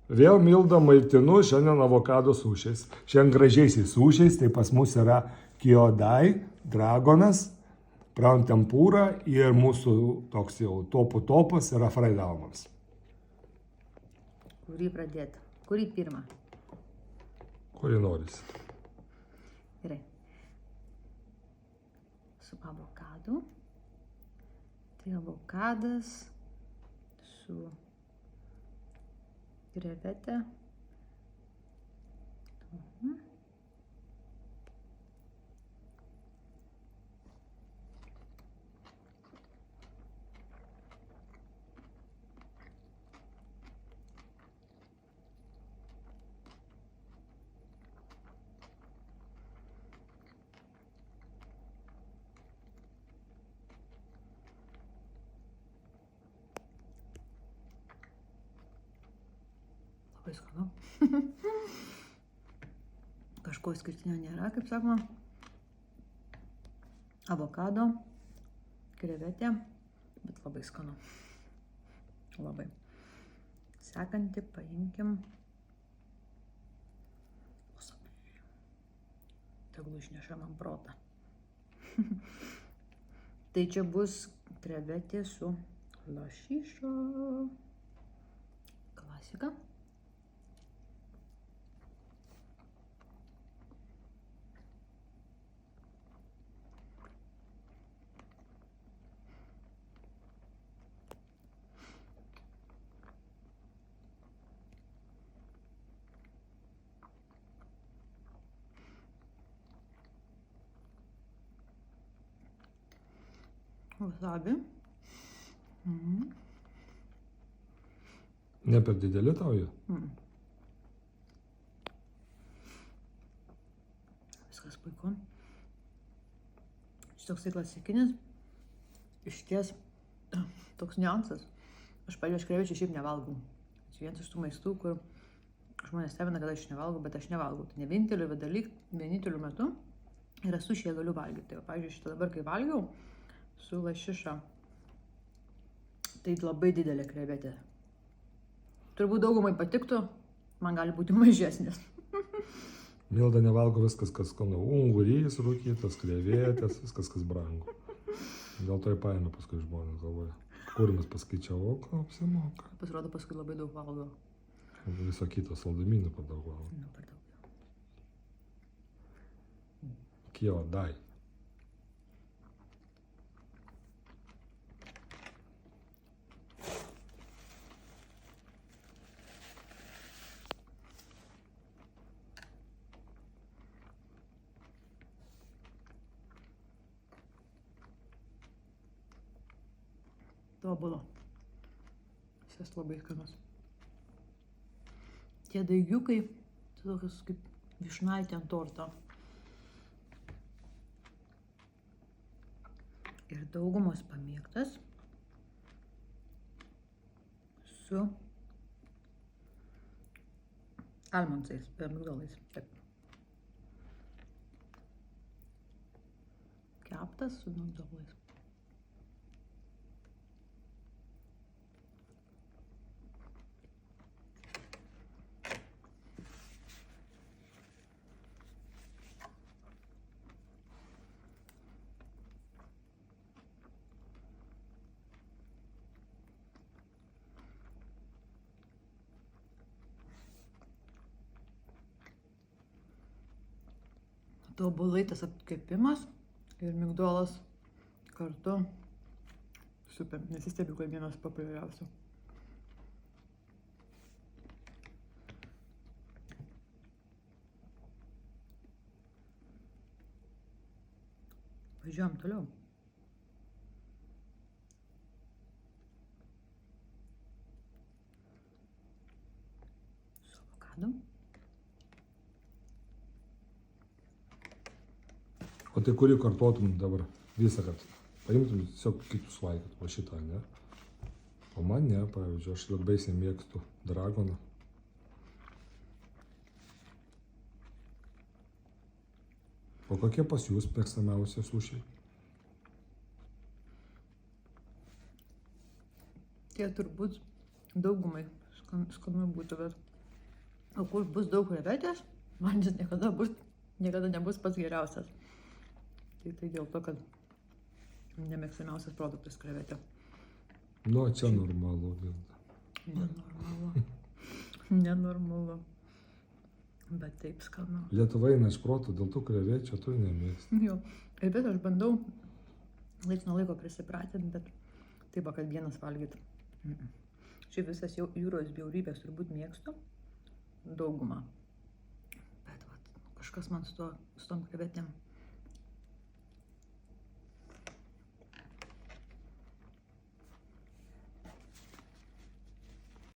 Vėl Milda maitinu šiandien avokado sušiais. Šiandien gražiaisiais sušiais, tai pas mus yra Kyodai, dragonas, prawn tempura ir mūsų toks jau topas yra fraidalmans. Kurį pradėti? Kurį pirmą? Kurį norisi. Gerai. Su avokadu. Tai avokadas su krevete. Labai skanu. Kažko išskirtinio nėra, kaip sakoma. Avokado, krevetė, bet labai skanu. Labai. Sekantį paimkim. Tegul išneša man protą. Tai čia bus krevetė su lašiša. Klasika. Wasabi. Ne per didelį tau jų? Viskas puiku. Šis toksai klasikinis. Išties toks niuansas. Aš krevečių šiaip nevalgau. Tai vienas iš tų maistų, kur žmonės stebina, kad aš nevalgau, bet aš nevalgau. Tai ne vieninteliu metu yra sušį galiu valgyti. Tai, pavyzdžiui, šitą dabar, kai valgiau su lašiša, tai labai didelė krevetė. Turbūt daugumai patiktų, man gali būti mažesnis. Milda nevalgo viskas, kas skanu. Ungurys, rūkytas, krevetės, viskas, kas brangu. Dėl to paėmė paskui žmonės galvoja. Kur mes paskaičiavo, ko apsimoka. Pasirodo, paskui labai daug valgo. Viso kito saldumynų per daug valgo. Nu, per daug. Kyodai. Tobulo. Jis labai skanus. Tie daigiukai, tai tokios kaip vyšnaitė ant torto. Ir daugumos pamėgtas su almonsais, migdolais. Taip. Keptas su migdolais. Tobulai tas apkepimas ir migdolas kartu. Super, nesistebiu, kad vienas populiariausių. Važiuojam toliau. Su avokadu. O tai kurį kartotum dabar visą, kad paimtum tiesiog kitus valgyt, o šitą, ne? O man ne, pavyzdžiui, aš labai mėgstu dragoną. O kokie pas jūs mėgstamiausi sušiai? Tie turbūt daugumai skanu būtų, bet O kur bus daug krevetės, man jis niekada nebus pats geriausias. Tai dėl to, kad nemėgstamiausias produktas krevetė. Nu, čia normalu. Nenormalu. Nenormalu. Bet taip skanu. Lietuva eina iš proto, dėl tų krevečių tu nemėgsti. Jo. Ir bet aš bandau laiks nuo laiko prisipratinti, bet taip, kad vienas valgyti. Šiaip visas jūros bjaurybės turbūt mėgstu. Daugumą. Bet kažkas man su tom krevetėm